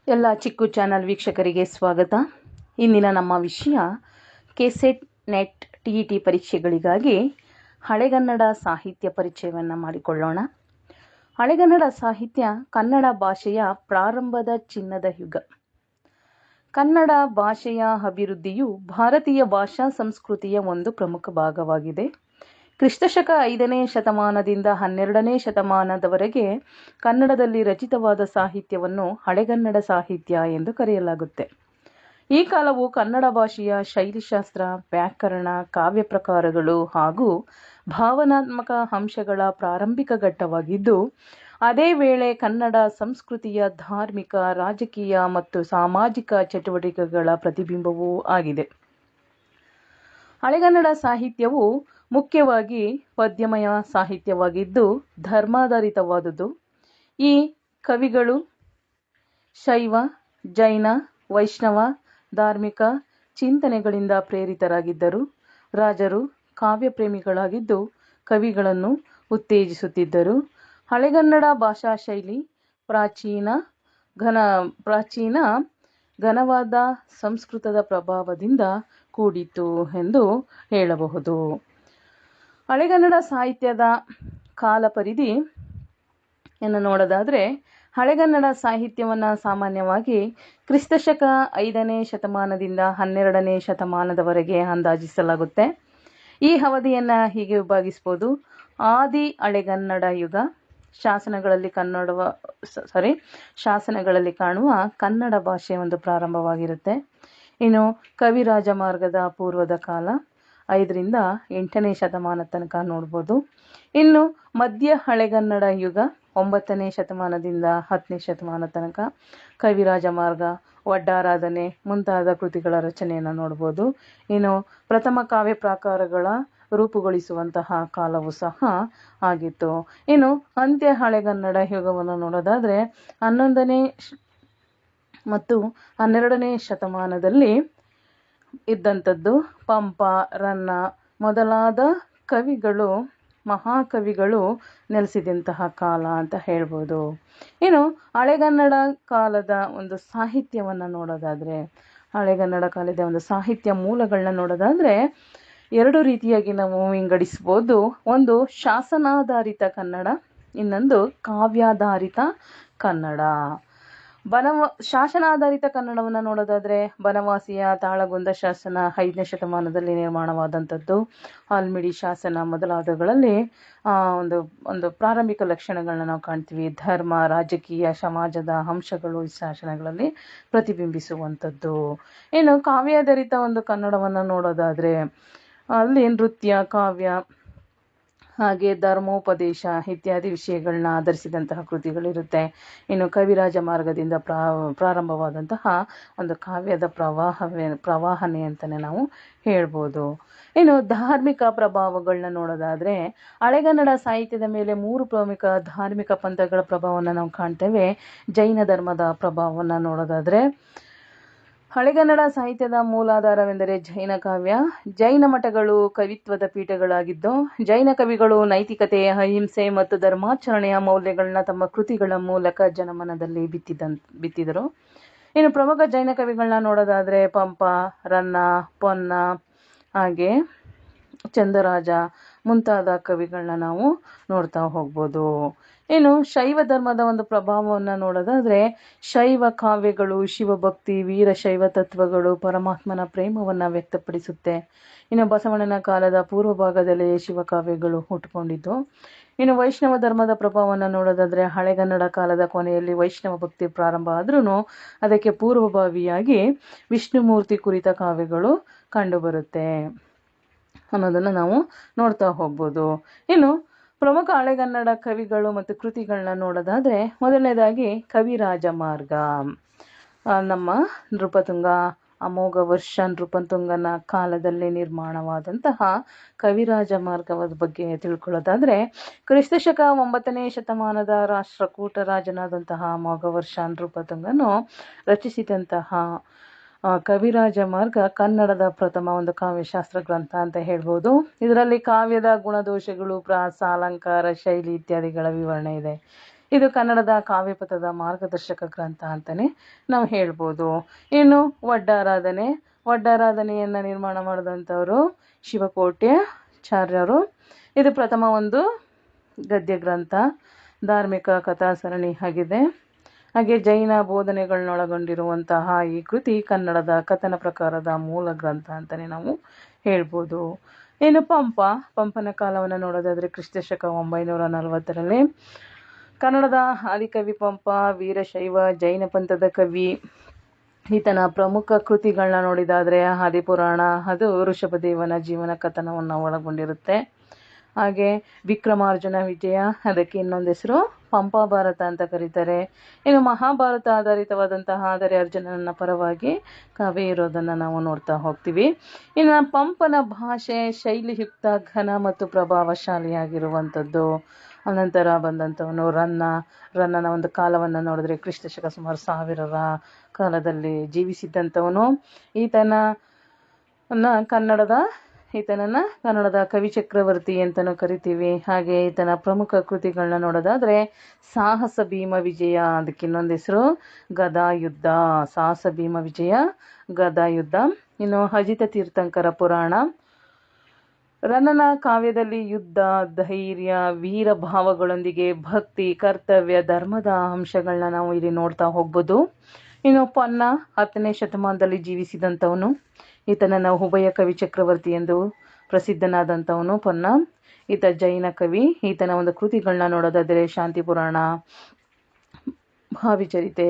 ಎಲ್ಲ ಚಿಕ್ಕು ಚಾನಲ್ ವೀಕ್ಷಕರಿಗೆ ಸ್ವಾಗತ. ಇಂದಿನ ನಮ್ಮ ವಿಷಯ ಕೆಸೆಟ್ ನೆಟ್ TET ಪರೀಕ್ಷೆಗಳಿಗಾಗಿ ಹಳೆಗನ್ನಡ ಸಾಹಿತ್ಯ ಪರಿಚಯವನ್ನು ಮಾಡಿಕೊಳ್ಳೋಣ. ಹಳೆಗನ್ನಡ ಸಾಹಿತ್ಯ ಕನ್ನಡ ಭಾಷೆಯ ಪ್ರಾರಂಭದ ಚಿನ್ನದ ಯುಗ. ಕನ್ನಡ ಭಾಷೆಯ ಅಭಿವೃದ್ಧಿಯು ಭಾರತೀಯ ಭಾಷಾ ಸಂಸ್ಕೃತಿಯ ಒಂದು ಪ್ರಮುಖ ಭಾಗವಾಗಿದೆ. ಕ್ರಿಸ್ತಶಕ 5ನೇ ಶತಮಾನದಿಂದ 12ನೇ ಶತಮಾನದವರೆಗೆ ಕನ್ನಡದಲ್ಲಿ ರಚಿತವಾದ ಸಾಹಿತ್ಯವನ್ನು ಹಳೆಗನ್ನಡ ಸಾಹಿತ್ಯ ಎಂದು ಕರೆಯಲಾಗುತ್ತೆ. ಈ ಕಾಲವು ಕನ್ನಡ ಭಾಷೆಯ ಶೈಲಿಶಾಸ್ತ್ರ, ವ್ಯಾಕರಣ, ಕಾವ್ಯ ಪ್ರಕಾರಗಳು ಹಾಗೂ ಭಾವನಾತ್ಮಕ ಅಂಶಗಳ ಪ್ರಾರಂಭಿಕ ಘಟ್ಟವಾಗಿದ್ದು, ಅದೇ ವೇಳೆ ಕನ್ನಡ ಸಂಸ್ಕೃತಿಯ ಧಾರ್ಮಿಕ, ರಾಜಕೀಯ ಮತ್ತು ಸಾಮಾಜಿಕ ಚಟುವಟಿಕೆಗಳ ಪ್ರತಿಬಿಂಬವೂ ಆಗಿದೆ. ಹಳೆಗನ್ನಡ ಸಾಹಿತ್ಯವು ಮುಖ್ಯವಾಗಿ ಪದ್ಯಮಯ ಸಾಹಿತ್ಯವಾಗಿದ್ದು ಧರ್ಮಾಧಾರಿತವಾದುದು. ಈ ಕವಿಗಳು ಶೈವ, ಜೈನ, ವೈಷ್ಣವ ಧಾರ್ಮಿಕ ಚಿಂತನೆಗಳಿಂದ ಪ್ರೇರಿತರಾಗಿದ್ದರು. ರಾಜರು ಕಾವ್ಯಪ್ರೇಮಿಗಳಾಗಿದ್ದು ಕವಿಗಳನ್ನು ಉತ್ತೇಜಿಸುತ್ತಿದ್ದರು. ಹಳೆಗನ್ನಡ ಭಾಷಾ ಶೈಲಿ ಪ್ರಾಚೀನ ಘನವಾದ ಸಂಸ್ಕೃತದ ಪ್ರಭಾವದಿಂದ ಕೂಡಿತು ಎಂದು ಹೇಳಬಹುದು. ಹಳೆಗನ್ನಡ ಸಾಹಿತ್ಯದ ಕಾಲಪರಿಧಿಯನ್ನು ನೋಡೋದಾದರೆ, ಹಳೆಗನ್ನಡ ಸಾಹಿತ್ಯವನ್ನು ಸಾಮಾನ್ಯವಾಗಿ ಕ್ರಿಸ್ತಶಕ 5ನೇ ಶತಮಾನದಿಂದ 12ನೇ ಶತಮಾನದವರೆಗೆ ಅಂದಾಜಿಸಲಾಗುತ್ತೆ. ಈ ಅವಧಿಯನ್ನು ಹೀಗೆ ವಿಭಾಗಿಸ್ಬೋದು. ಆದಿ ಹಳೆಗನ್ನಡ ಯುಗ, ಶಾಸನಗಳಲ್ಲಿ ಕಾಣುವ ಕನ್ನಡ ಭಾಷೆ ಒಂದು ಪ್ರಾರಂಭವಾಗಿರುತ್ತೆ. ಇನ್ನು ಕವಿರಾಜ ಮಾರ್ಗದ ಪೂರ್ವದ ಕಾಲ 5ರಿಂದ 8ನೇ ಶತಮಾನ ತನಕ ನೋಡ್ಬೋದು. ಇನ್ನು ಮಧ್ಯ ಹಳೆಗನ್ನಡ ಯುಗ 9ನೇ ಶತಮಾನದಿಂದ 10ನೇ ಶತಮಾನ ತನಕ ಕವಿರಾಜ ಮಾರ್ಗ, ಒಡ್ಡಾರಾಧನೆ ಮುಂತಾದ ಕೃತಿಗಳ ರಚನೆಯನ್ನು ನೋಡ್ಬೋದು. ಇನ್ನು ಪ್ರಥಮ ಕಾವ್ಯ ಪ್ರಕಾರಗಳ ರೂಪುಗೊಳಿಸುವಂತಹ ಕಾಲವೂ ಸಹ ಆಗಿತ್ತು. ಇನ್ನು ಅಂತ್ಯ ಹಳೆಗನ್ನಡ ಯುಗವನ್ನು ನೋಡೋದಾದರೆ 11ನೇ ಮತ್ತು 12ನೇ ಶತಮಾನದಲ್ಲಿ ಇದ್ದಂಥದ್ದು. ಪಂಪ, ರನ್ನ ಮೊದಲಾದ ಮಹಾಕವಿಗಳು ನೆಲೆಸಿದಂತಹ ಕಾಲ ಅಂತ ಹೇಳ್ಬೋದು. ಇನ್ನು ಹಳೆಗನ್ನಡ ಕಾಲದ ಒಂದು ಸಾಹಿತ್ಯವನ್ನು ನೋಡೋದಾದರೆ, ಹಳೆಗನ್ನಡ ಕಾಲದ ಒಂದು ಸಾಹಿತ್ಯ ಮೂಲಗಳನ್ನ ನೋಡೋದಾದರೆ 2 ರೀತಿಯಾಗಿ ನಾವು ವಿಂಗಡಿಸ್ಬೋದು. ಒಂದು ಶಾಸನಾಧಾರಿತ ಕನ್ನಡ, ಇನ್ನೊಂದು ಕಾವ್ಯಾಧಾರಿತ ಕನ್ನಡ. ಶಾಸನಾಧಾರಿತ ಕನ್ನಡವನ್ನು ನೋಡೋದಾದರೆ ಬನವಾಸಿಯ ತಾಳಗುಂದ ಶಾಸನ 5ನೇ ಶತಮಾನದಲ್ಲಿ ನಿರ್ಮಾಣವಾದಂಥದ್ದು. ಆಲ್ಮಿಡಿ ಶಾಸನ ಮೊದಲಾದವುಗಳಲ್ಲಿ ಒಂದು ಪ್ರಾರಂಭಿಕ ಲಕ್ಷಣಗಳನ್ನ ನಾವು ಕಾಣ್ತೀವಿ. ಧರ್ಮ, ರಾಜಕೀಯ, ಸಮಾಜದ ಅಂಶಗಳು ಈ ಶಾಸನಗಳಲ್ಲಿ ಪ್ರತಿಬಿಂಬಿಸುವಂಥದ್ದು. ಇನ್ನು ಕಾವ್ಯಾಧಾರಿತ ಒಂದು ಕನ್ನಡವನ್ನು ನೋಡೋದಾದರೆ ಅಲ್ಲಿ ನೃತ್ಯ, ಕಾವ್ಯ, ಹಾಗೆ ಧರ್ಮೋಪದೇಶ ಇತ್ಯಾದಿ ವಿಷಯಗಳನ್ನ ಆಧರಿಸಿದಂತಹ ಕೃತಿಗಳಿರುತ್ತೆ. ಇನ್ನು ಕವಿರಾಜ ಮಾರ್ಗದಿಂದ ಪ್ರಾರಂಭವಾದಂತಹ ಒಂದು ಕಾವ್ಯದ ಪ್ರವಾಹನೆ ಅಂತಲೇ ನಾವು ಹೇಳ್ಬೋದು. ಇನ್ನು ಧಾರ್ಮಿಕ ಪ್ರಭಾವಗಳನ್ನ ನೋಡೋದಾದರೆ ಹಳೆಗನ್ನಡ ಸಾಹಿತ್ಯದ ಮೇಲೆ 3 ಪ್ರಮುಖ ಧಾರ್ಮಿಕ ಪಂಥಗಳ ಪ್ರಭಾವವನ್ನು ನಾವು ಕಾಣ್ತೇವೆ. ಜೈನ ಧರ್ಮದ ಪ್ರಭಾವವನ್ನು ನೋಡೋದಾದರೆ ಹಳೆಗನ್ನಡ ಸಾಹಿತ್ಯದ ಮೂಲಾಧಾರವೆಂದರೆ ಜೈನ ಕಾವ್ಯ. ಜೈನ ಮಠಗಳು ಕವಿತ್ವದ ಪೀಠಗಳಾಗಿದ್ದು ಜೈನ ಕವಿಗಳು ನೈತಿಕತೆ, ಅಹಿಂಸೆ ಮತ್ತು ಧರ್ಮಾಚರಣೆಯ ಮೌಲ್ಯಗಳನ್ನ ತಮ್ಮ ಕೃತಿಗಳ ಮೂಲಕ ಜನಮನದಲ್ಲಿ ಬಿತ್ತಿದರು. ಇನ್ನು ಪ್ರಮುಖ ಜೈನ ಕವಿಗಳನ್ನ ನೋಡೋದಾದರೆ ಪಂಪ, ರನ್ನ, ಪೊನ್ನ, ಹಾಗೆ ಚಂದರಾಜ ಮುಂತಾದ ಕವಿಗಳನ್ನ ನಾವು ನೋಡ್ತಾ ಹೋಗ್ಬೋದು. ಇನ್ನು ಶೈವ ಧರ್ಮದ ಒಂದು ಪ್ರಭಾವವನ್ನು ನೋಡೋದಾದರೆ ಶೈವ ಕಾವ್ಯಗಳು ಶಿವಭಕ್ತಿ, ವೀರಶೈವ ತತ್ವಗಳು, ಪರಮಾತ್ಮನ ಪ್ರೇಮವನ್ನು ವ್ಯಕ್ತಪಡಿಸುತ್ತೆ. ಇನ್ನು ಬಸವಣ್ಣನ ಕಾಲದ ಪೂರ್ವ ಭಾಗದಲ್ಲಿ ಶಿವಕಾವ್ಯಗಳು ಹುಟ್ಟುಕೊಂಡಿದ್ದು. ಇನ್ನು ವೈಷ್ಣವ ಧರ್ಮದ ಪ್ರಭಾವವನ್ನು ನೋಡೋದಾದರೆ ಹಳೆಗನ್ನಡ ಕಾಲದ ಕೊನೆಯಲ್ಲಿ ವೈಷ್ಣವ ಭಕ್ತಿ ಪ್ರಾರಂಭ ಆದ್ರೂ ಅದಕ್ಕೆ ಪೂರ್ವಭಾವಿಯಾಗಿ ವಿಷ್ಣುಮೂರ್ತಿ ಕುರಿತ ಕಾವ್ಯಗಳು ಕಂಡುಬರುತ್ತೆ ಅನ್ನೋದನ್ನು ನಾವು ನೋಡ್ತಾ ಹೋಗ್ಬೋದು. ಇನ್ನು ಪ್ರಮುಖ ಹಳೆಗನ್ನಡ ಕವಿಗಳು ಮತ್ತು ಕೃತಿಗಳನ್ನ ನೋಡೋದಾದರೆ ಮೊದಲನೇದಾಗಿ ಕವಿರಾಜ ಮಾರ್ಗ. ನಮ್ಮ ನೃಪತುಂಗ, ಅಮೋಘ ವರ್ಷ ನೃಪತುಂಗನ ಕಾಲದಲ್ಲಿ ನಿರ್ಮಾಣವಾದಂತಹ ಕವಿರಾಜ ಮಾರ್ಗದ ಬಗ್ಗೆ ತಿಳ್ಕೊಳ್ಳೋದಾದರೆ ಕ್ರಿಸ್ತಶಕ 9ನೇ ಶತಮಾನದ ರಾಷ್ಟ್ರಕೂಟ ರಾಜನಾದಂತಹ ಅಮೋಘ ವರ್ಷ ನೃಪತುಂಗನು ರಚಿಸಿದಂತಹ ಕವಿರಾಜ ಮಾರ್ಗ ಕನ್ನಡದ ಪ್ರಥಮ ಒಂದು ಕಾವ್ಯಶಾಸ್ತ್ರ ಗ್ರಂಥ ಅಂತ ಹೇಳ್ಬೋದು. ಇದರಲ್ಲಿ ಕಾವ್ಯದ ಗುಣದೋಷಗಳು, ಪ್ರಾಸ, ಅಲಂಕಾರ, ಶೈಲಿ ಇತ್ಯಾದಿಗಳ ವಿವರಣೆ ಇದೆ. ಇದು ಕನ್ನಡದ ಕಾವ್ಯಪಥದ ಮಾರ್ಗದರ್ಶಕ ಗ್ರಂಥ ಅಂತಲೇ ನಾವು ಹೇಳ್ಬೋದು. ಇನ್ನು ಒಡ್ಡಾರಾಧನೆಯನ್ನು ನಿರ್ಮಾಣ ಮಾಡಿದಂಥವರು ಶಿವಕೋಟ್ಯಾಚಾರ್ಯರು. ಇದು ಪ್ರಥಮ ಒಂದು ಗದ್ಯ ಗ್ರಂಥ, ಧಾರ್ಮಿಕ ಕಥಾ ಸರಣಿ ಆಗಿದೆ. ಹಾಗೆ ಜೈನ ಬೋಧನೆಗಳನ್ನೊಳಗೊಂಡಿರುವಂತಹ ಈ ಕೃತಿ ಕನ್ನಡದ ಕಥನ ಪ್ರಕಾರದ ಮೂಲ ಗ್ರಂಥ ಅಂತಲೇ ನಾವು ಹೇಳ್ಬೋದು. ಇನ್ನು ಪಂಪನ ಕಾಲವನ್ನು ನೋಡೋದಾದರೆ ಕ್ರಿಸ್ತಶಕ 940ರಲ್ಲಿ ಕನ್ನಡದ ಆದಿಕವಿ ಪಂಪ ವೀರಶೈವ ಜೈನ ಪಂಥದ ಕವಿ. ಈತನ ಪ್ರಮುಖ ಕೃತಿಗಳನ್ನ ನೋಡಿದಾದರೆ ಆದಿಪುರಾಣ, ಅದು ಋಷಭದೇವನ ಜೀವನ ಕಥನವನ್ನು ಒಳಗೊಂಡಿರುತ್ತೆ. ಹಾಗೆ ವಿಕ್ರಮಾರ್ಜುನ ವಿಜಯ, ಅದಕ್ಕೆ ಇನ್ನೊಂದು ಹೆಸರು ಪಂಪಭಾರತ ಅಂತ ಕರೀತಾರೆ. ಇನ್ನು ಮಹಾಭಾರತ ಆಧಾರಿತವಾದಂತಹ ಆದರೆ ಅರ್ಜುನನ ಪರವಾಗಿ ಕಾವ್ಯ ಇರೋದನ್ನು ನಾವು ನೋಡ್ತಾ ಹೋಗ್ತೀವಿ. ಇನ್ನು ಪಂಪನ ಭಾಷೆ ಶೈಲಿಯುಕ್ತ, ಘನ ಮತ್ತು ಪ್ರಭಾವಶಾಲಿಯಾಗಿರುವಂಥದ್ದು. ಅನಂತರ ಬಂದಂಥವನು ರನ್ನನ ಒಂದು ಕಾಲವನ್ನು ನೋಡಿದ್ರೆ ಕ್ರಿಸ್ತಶಕ ಸುಮಾರು 1000ರ ಕಾಲದಲ್ಲಿ ಜೀವಿಸಿದ್ದಂಥವನು. ಈತನನ್ನು ಕನ್ನಡದ ಕವಿ ಚಕ್ರವರ್ತಿ ಅಂತಲೂ ಕರಿತೀವಿ. ಹಾಗೆ ಈತನ ಪ್ರಮುಖ ಕೃತಿಗಳನ್ನ ನೋಡೋದಾದರೆ ಸಾಹಸ ಭೀಮ ವಿಜಯ, ಅದಕ್ಕೆ ಇನ್ನೊಂದು ಹೆಸರು ಗದಾಯುದ್ಧ. ಸಾಹಸ ಭೀಮ ವಿಜಯ, ಗದಾಯುದ್ಧ. ಇನ್ನು ಅಜಿತ ತೀರ್ಥಂಕರ ಪುರಾಣ. ರನ್ನನ ಕಾವ್ಯದಲ್ಲಿ ಯುದ್ಧ, ಧೈರ್ಯ, ವೀರ ಭಾವಗಳೊಂದಿಗೆ ಭಕ್ತಿ, ಕರ್ತವ್ಯ, ಧರ್ಮದ ಅಂಶಗಳನ್ನ ನಾವು ಇಲ್ಲಿ ನೋಡ್ತಾ ಹೋಗ್ಬೋದು. ಇನ್ನು ಪೊನ್ನ 10ನೇ ಶತಮಾನದಲ್ಲಿ ಜೀವಿಸಿದಂಥವನು. ಈತನನ್ನು ಉಭಯ ಕವಿ ಚಕ್ರವರ್ತಿ ಎಂದು ಪ್ರಸಿದ್ಧನಾದಂಥವನು ಪೊನ್ನ. ಈತ ಜೈನ ಕವಿ. ಈತನ ಒಂದು ಕೃತಿಗಳನ್ನ ನೋಡೋದಾದರೆ ಶಾಂತಿ ಪುರಾಣ, ಭಾವಿಚರಿತೆ,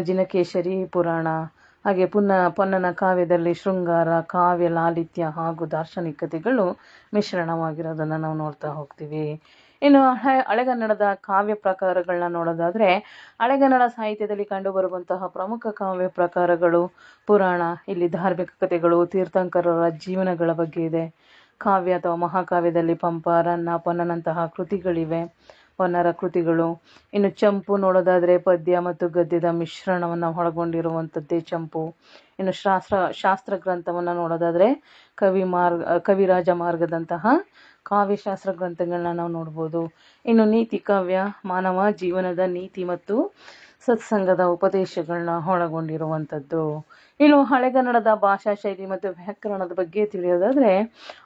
ಜಿನಕೇಶರಿ ಪುರಾಣ. ಹಾಗೆ ಪೊನ್ನನ ಕಾವ್ಯದಲ್ಲಿ ಶೃಂಗಾರ, ಕಾವ್ಯ ಲಾಲಿತ್ಯ ಹಾಗೂ ದಾರ್ಶನಿಕತೆಗಳು ಮಿಶ್ರಣವಾಗಿರೋದನ್ನು ನಾವು ನೋಡ್ತಾ ಹೋಗ್ತೀವಿ. ಇನ್ನು ಹಳೆಗನ್ನಡದ ಕಾವ್ಯ ಪ್ರಕಾರಗಳನ್ನ ನೋಡೋದಾದರೆ ಹಳೆಗನ್ನಡ ಸಾಹಿತ್ಯದಲ್ಲಿ ಕಂಡುಬರುವಂತಹ ಪ್ರಮುಖ ಕಾವ್ಯ ಪ್ರಕಾರಗಳು ಪುರಾಣ. ಇಲ್ಲಿ ಧಾರ್ಮಿಕ ಕಥೆಗಳು, ತೀರ್ಥಂಕರರ ಜೀವನಗಳ ಬಗ್ಗೆ ಇದೆ. ಕಾವ್ಯ ಅಥವಾ ಮಹಾಕಾವ್ಯದಲ್ಲಿ ಪಂಪ, ರನ್ನ, ಪೊನ್ನನಂತಹ ಕೃತಿಗಳಿವೆ, ಪೊನ್ನರ ಕೃತಿಗಳು. ಇನ್ನು ಚಂಪು ನೋಡೋದಾದರೆ ಪದ್ಯ ಮತ್ತು ಗದ್ಯದ ಮಿಶ್ರಣವನ್ನು ಒಳಗೊಂಡಿರುವಂಥದ್ದೇ ಚಂಪು. ಇನ್ನು ಶಾಸ್ತ್ರ ಗ್ರಂಥವನ್ನು ನೋಡೋದಾದರೆ ಕವಿರಾಜ ಮಾರ್ಗದಂತಹ ಕಾವ್ಯಶಾಸ್ತ್ರ ಗ್ರಂಥಗಳನ್ನ ನಾವು ನೋಡ್ಬೋದು. ಇನ್ನು ನೀತಿ ಕಾವ್ಯ ಮಾನವ ಜೀವನದ ನೀತಿ ಮತ್ತು ಸತ್ಸಂಗದ ಉಪದೇಶಗಳನ್ನ ಒಳಗೊಂಡಿರುವಂಥದ್ದು. ಇನ್ನು ಹಳೆಗನ್ನಡದ ಭಾಷಾ ಶೈಲಿ ಮತ್ತು ವ್ಯಾಕರಣದ ಬಗ್ಗೆ ತಿಳಿಯೋದಾದರೆ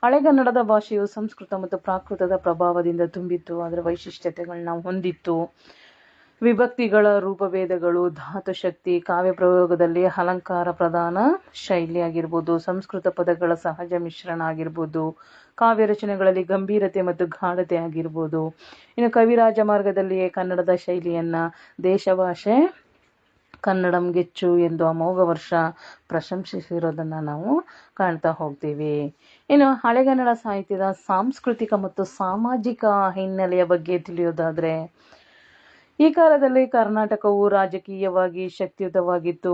ಹಳೆಗನ್ನಡದ ಭಾಷೆಯು ಸಂಸ್ಕೃತ ಮತ್ತು ಪ್ರಾಕೃತದ ಪ್ರಭಾವದಿಂದ ತುಂಬಿತ್ತು. ಅದರ ವೈಶಿಷ್ಟ್ಯತೆಗಳನ್ನ ಹೊಂದಿತ್ತು. ವಿಭಕ್ತಿಗಳ ರೂಪಭೇದಗಳು, ಧಾತುಶಕ್ತಿ, ಕಾವ್ಯ ಪ್ರಯೋಗದಲ್ಲಿ ಅಲಂಕಾರ ಪ್ರಧಾನ ಶೈಲಿ ಆಗಿರ್ಬೋದು, ಸಂಸ್ಕೃತ ಪದಗಳ ಸಹಜ ಮಿಶ್ರಣ ಆಗಿರ್ಬೋದು, ಕಾವ್ಯ ರಚನೆಗಳಲ್ಲಿ ಗಂಭೀರತೆ ಮತ್ತು ಗಾಢತೆ ಆಗಿರ್ಬೋದು. ಇನ್ನು ಕವಿರಾಜ ಮಾರ್ಗದಲ್ಲಿಯೇ ಕನ್ನಡದ ಶೈಲಿಯನ್ನು ದೇಶಭಾಷೆ ಕನ್ನಡಂ ಗೆಚ್ಚು ಎಂದು ಅಮೋಘ ವರ್ಷ ಪ್ರಶಂಸಿಸಿರೋದನ್ನು ನಾವು ಕಾಣ್ತಾ ಹೋಗ್ತೀವಿ. ಇನ್ನು ಹಳೆಗನ್ನಡ ಸಾಹಿತ್ಯದ ಸಾಂಸ್ಕೃತಿಕ ಮತ್ತು ಸಾಮಾಜಿಕ ಹಿನ್ನೆಲೆಯ ಬಗ್ಗೆ ತಿಳಿಯೋದಾದರೆ ಈ ಕಾಲದಲ್ಲಿ ಕರ್ನಾಟಕವು ರಾಜಕೀಯವಾಗಿ ಶಕ್ತಿಯುತವಾಗಿತ್ತು.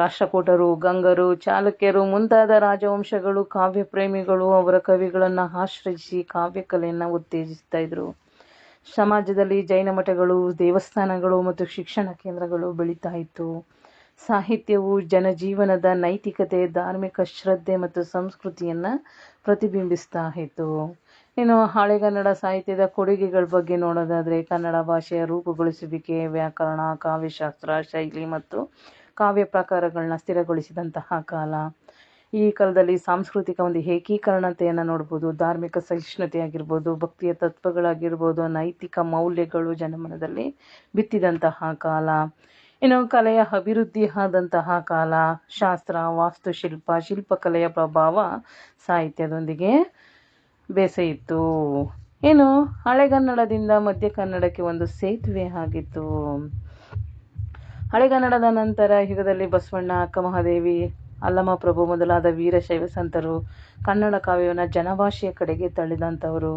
ರಾಷ್ಟ್ರಕೂಟರು, ಗಂಗರು, ಚಾಲುಕ್ಯರು ಮುಂತಾದ ರಾಜವಂಶಗಳು ಕಾವ್ಯ ಪ್ರೇಮಿಗಳು ಅವರ ಕವಿಗಳನ್ನು ಆಶ್ರಯಿಸಿ ಕಾವ್ಯಕಲೆಯನ್ನು ಉತ್ತೇಜಿಸ್ತಾ ಇದ್ರು. ಸಮಾಜದಲ್ಲಿ ಜೈನ ಮಠಗಳು, ದೇವಸ್ಥಾನಗಳು ಮತ್ತು ಶಿಕ್ಷಣ ಕೇಂದ್ರಗಳು ಬೆಳೀತಾ ಇತ್ತು. ಸಾಹಿತ್ಯವು ಜನಜೀವನದ ನೈತಿಕತೆ, ಧಾರ್ಮಿಕ ಶ್ರದ್ಧೆ ಮತ್ತು ಸಂಸ್ಕೃತಿಯನ್ನು ಪ್ರತಿಬಿಂಬಿಸ್ತಾ ಇತ್ತು. ಇನ್ನು ಹಳೆಗನ್ನಡ ಸಾಹಿತ್ಯದ ಕೊಡುಗೆಗಳ ಬಗ್ಗೆ ನೋಡೋದಾದರೆ ಕನ್ನಡ ಭಾಷೆಯ ರೂಪುಗೊಳಿಸುವಿಕೆ, ವ್ಯಾಕರಣ, ಕಾವ್ಯಶಾಸ್ತ್ರ, ಶೈಲಿ ಮತ್ತು ಕಾವ್ಯ ಪ್ರಕಾರಗಳನ್ನ ಸ್ಥಿರಗೊಳಿಸಿದಂತಹ ಕಾಲ. ಈ ಕಾಲದಲ್ಲಿ ಸಾಂಸ್ಕೃತಿಕ ಒಂದು ಏಕೀಕರಣತೆಯನ್ನು ನೋಡ್ಬೋದು. ಧಾರ್ಮಿಕ ಸಹಿಷ್ಣುತೆ ಆಗಿರ್ಬೋದು, ಭಕ್ತಿಯ ತತ್ವಗಳಾಗಿರ್ಬೋದು, ನೈತಿಕ ಮೌಲ್ಯಗಳು ಜನಮನದಲ್ಲಿ ಬಿತ್ತಿದಂತಹ ಕಾಲ. ಇನ್ನು ಕಲೆಯ ಅಭಿವೃದ್ಧಿ ಆದಂತಹ ಕಾಲ. ಶಾಸ್ತ್ರ, ವಾಸ್ತುಶಿಲ್ಪ, ಶಿಲ್ಪಕಲೆಯ ಪ್ರಭಾವ ಸಾಹಿತ್ಯದೊಂದಿಗೆ ಬೆಸೆಯಿತು. ಇನ್ನು ಹಳೆಗನ್ನಡದಿಂದ ಮಧ್ಯ ಕನ್ನಡಕ್ಕೆ ಒಂದು ಸೇತುವೆ ಆಗಿತ್ತು. ಹಳೆಗನ್ನಡದ ನಂತರ ಯುಗದಲ್ಲಿ ಬಸವಣ್ಣ, ಅಕ್ಕಮಹಾದೇವಿ, ಅಲ್ಲಮಪ್ರಭು ಮೊದಲಾದ ವೀರಶೈವ ಸಂತರು ಕನ್ನಡ ಕಾವ್ಯವನ್ನು ಜನಭಾಷೆಯ ಕಡೆಗೆ ತಳ್ಳಿದಂಥವರು.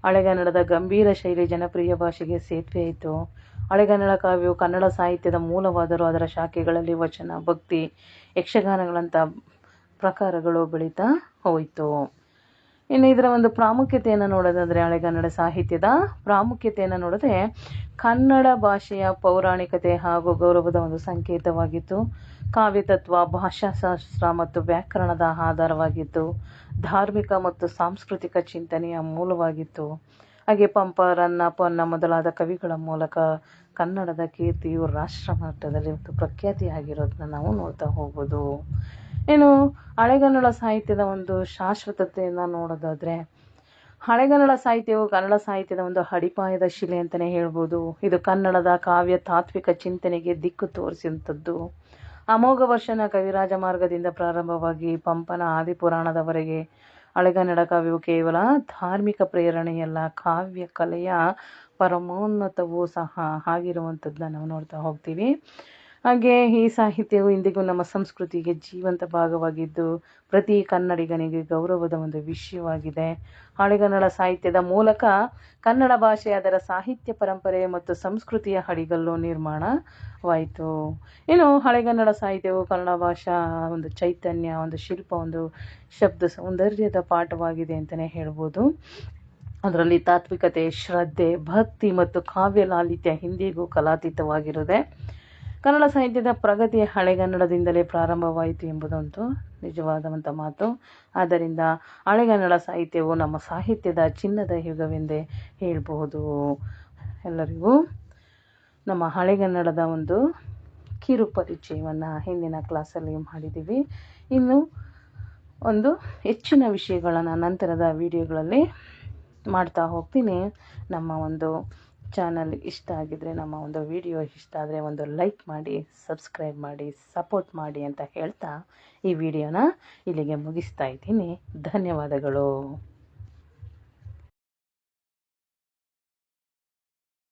ಹಳೆಗನ್ನಡದ ಗಂಭೀರ ಶೈಲಿ ಜನಪ್ರಿಯ ಭಾಷೆಗೆ ಸೇತುವೆ ಆಯಿತು. ಹಳೆಗನ್ನಡ ಕಾವ್ಯವು ಕನ್ನಡ ಸಾಹಿತ್ಯದ ಮೂಲವಾದರೂ ಅದರ ಶಾಖೆಗಳಲ್ಲಿ ವಚನ, ಭಕ್ತಿ, ಯಕ್ಷಗಾನಗಳಂಥ ಪ್ರಕಾರಗಳು ಬೆಳೀತಾ ಹೋಯಿತು. ಇನ್ನು ಇದರ ಒಂದು ಪ್ರಾಮುಖ್ಯತೆಯನ್ನು ನೋಡೋದಾದರೆ ಹಳೆಗನ್ನಡ ಸಾಹಿತ್ಯದ ಪ್ರಾಮುಖ್ಯತೆಯನ್ನು ನೋಡಿದ್ರೆ ಕನ್ನಡ ಭಾಷೆಯ ಪೌರಾಣಿಕತೆ ಹಾಗೂ ಗೌರವದ ಒಂದು ಸಂಕೇತವಾಗಿತ್ತು. ಕಾವ್ಯತತ್ವ, ಭಾಷಾಶಾಸ್ತ್ರ ಮತ್ತು ವ್ಯಾಕರಣದ ಆಧಾರವಾಗಿತ್ತು. ಧಾರ್ಮಿಕ ಮತ್ತು ಸಾಂಸ್ಕೃತಿಕ ಚಿಂತನೆಯ ಮೂಲವಾಗಿತ್ತು. ಹಾಗೆ ಪಂಪ, ರನ್ನ, ಪೊನ್ನ ಮೊದಲಾದ ಕವಿಗಳ ಮೂಲಕ ಕನ್ನಡದ ಕೀರ್ತಿಯು ರಾಷ್ಟ್ರ ಮಟ್ಟದಲ್ಲಿ ಒಂದು ಪ್ರಖ್ಯಾತಿಯಾಗಿರೋದನ್ನ ನಾವು ನೋಡ್ತಾ ಹೋಗ್ಬೋದು. ಇನ್ನು ಹಳೆಗನ್ನಡ ಸಾಹಿತ್ಯದ ಒಂದು ಶಾಶ್ವತತೆಯನ್ನು ನೋಡೋದಾದರೆ, ಹಳೆಗನ್ನಡ ಸಾಹಿತ್ಯವು ಕನ್ನಡ ಸಾಹಿತ್ಯದ ಒಂದು ಅಡಿಪಾಯದ ಶಿಲೆ ಅಂತಲೇ ಹೇಳ್ಬೋದು. ಇದು ಕನ್ನಡದ ಕಾವ್ಯ ತಾತ್ವಿಕ ಚಿಂತನೆಗೆ ದಿಕ್ಕು ತೋರಿಸಿದಂಥದ್ದು. ಅಮೋಘ ವರ್ಷನ ಕವಿರಾಜ ಮಾರ್ಗದಿಂದ ಪ್ರಾರಂಭವಾಗಿ ಪಂಪನ ಆದಿಪುರಾಣದವರೆಗೆ ಹಳೆಗನ್ನಡ ಕಾವ್ಯವು ಕೇವಲ ಧಾರ್ಮಿಕ ಪ್ರೇರಣೆಯಲ್ಲ, ಕಾವ್ಯ ಕಲೆಯ ಪರಮೋನ್ನತವೂ ಸಹ ಆಗಿರುವಂಥದ್ದನ್ನ ನಾವು ನೋಡ್ತಾ ಹೋಗ್ತೀವಿ. ಹಾಗೆ ಈ ಸಾಹಿತ್ಯವು ಇಂದಿಗೂ ನಮ್ಮ ಸಂಸ್ಕೃತಿಗೆ ಜೀವಂತ ಭಾಗವಾಗಿದ್ದು ಪ್ರತಿ ಕನ್ನಡಿಗನಿಗೆ ಗೌರವದ ಒಂದು ವಿಷಯವಾಗಿದೆ. ಹಳೆಗನ್ನಡ ಸಾಹಿತ್ಯದ ಮೂಲಕ ಕನ್ನಡ ಭಾಷೆ, ಅದರ ಸಾಹಿತ್ಯ ಪರಂಪರೆ ಮತ್ತು ಸಂಸ್ಕೃತಿಯ ಅಡಿಗಲ್ಲು ನಿರ್ಮಾಣವಾಯಿತು. ಇನ್ನು ಹಳೆಗನ್ನಡ ಸಾಹಿತ್ಯವು ಕನ್ನಡ ಭಾಷಾ ಒಂದು ಚೈತನ್ಯ, ಒಂದು ಶಿಲ್ಪ, ಒಂದು ಶಬ್ದ ಸೌಂದರ್ಯದ ಪಾಠವಾಗಿದೆ ಅಂತಲೇ ಹೇಳ್ಬೋದು. ಅದರಲ್ಲಿ ತಾತ್ವಿಕತೆ, ಶ್ರದ್ಧೆ, ಭಕ್ತಿ ಮತ್ತು ಕಾವ್ಯ ಲಾಲಿತ್ಯ ಇಂದಿಗೂ ಕಲಾತೀತವಾಗಿರುತ್ತದೆ. ಕನ್ನಡ ಸಾಹಿತ್ಯದ ಪ್ರಗತಿ ಹಳೆಗನ್ನಡದಿಂದಲೇ ಪ್ರಾರಂಭವಾಯಿತು ಎಂಬುದಂತೂ ನಿಜವಾದಂಥ ಮಾತು. ಆದ್ದರಿಂದ ಹಳೆಗನ್ನಡ ಸಾಹಿತ್ಯವು ನಮ್ಮ ಸಾಹಿತ್ಯದ ಚಿನ್ನದ ಯುಗವೆಂದೇ ಹೇಳಬಹುದು. ಎಲ್ಲರಿಗೂ ನಮ್ಮ ಹಳೆಗನ್ನಡದ ಒಂದು ಕಿರು ಪರಿಚಯವನ್ನು ಹಿಂದಿನ ಕ್ಲಾಸಲ್ಲಿ ಮಾಡಿದ್ದೀವಿ. ಇನ್ನು ಒಂದು ಹೆಚ್ಚಿನ ವಿಷಯಗಳನ್ನು ನಂತರದ ವಿಡಿಯೋಗಳಲ್ಲಿ ಮಾಡ್ತಾ ಹೋಗ್ತೀನಿ. ನಮ್ಮ ಒಂದು ಚಾನಲ್ ಇಷ್ಟ ಆಗಿದರೆ, ನಮ್ಮ ಒಂದು ವಿಡಿಯೋ ಇಷ್ಟ ಆದರೆ ಒಂದು ಲೈಕ್ ಮಾಡಿ, ಸಬ್ಸ್ಕ್ರೈಬ್ ಮಾಡಿ, ಸಪೋರ್ಟ್ ಮಾಡಿ ಅಂತ ಹೇಳ್ತಾ ಈ ವಿಡಿಯೋನ ಇಲ್ಲಿಗೆ ಮುಗಿಸ್ತಾ ಇದ್ದೀನಿ. ಧನ್ಯವಾದಗಳು.